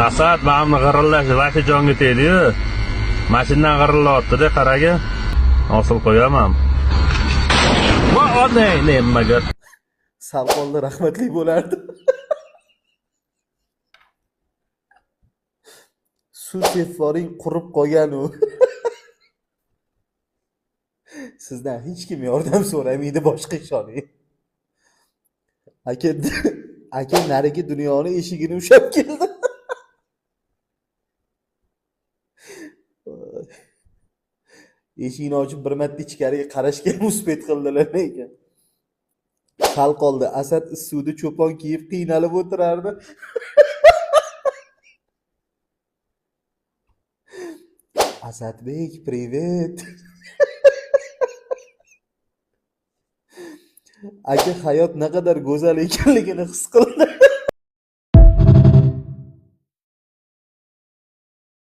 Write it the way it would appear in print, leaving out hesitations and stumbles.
Asad mamni g'irillashi vashi jonga tegdi-yu. Mashinadan g'irilyapti-da, qaraga. Hosil qo'yaman. Va nimaga? Sal qoldi rahmatli bo'lardi. Suv sepvoring qurib qolgan u. Sizdan hech kim yordam so'ramaydi, boshqa ishoning. Aka narigi dunyoni eshigini ushlab keldi. Eshikni ochib bir marta ichkariga qarashga muspet qildilar ekan. Sal qoldi Asad suvda cho'pon kiyib qiynalib o'tirardi. Asadbek, privet. Aka hayot naqadar go'zal ekanligini his qildi.